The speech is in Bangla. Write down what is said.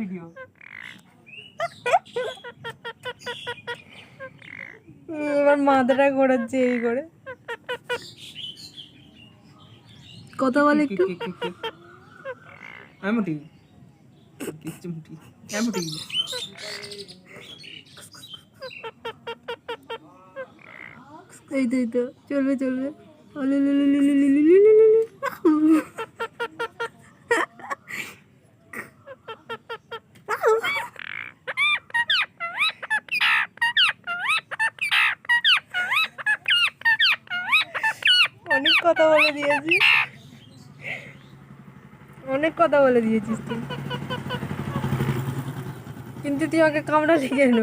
ভিডিও এবার মাথাটা ঘোরাচ্ছে এই করে। কথা বলে একটু। আমটি চিমটি আমটি এই তো এই তো চলবে চলবে। অনেক কথা বলে দিয়েছিস, অনেক কথা বলে দিয়েছিস তুই, কিন্তু তুই আমাকে কামড়ালি কেন?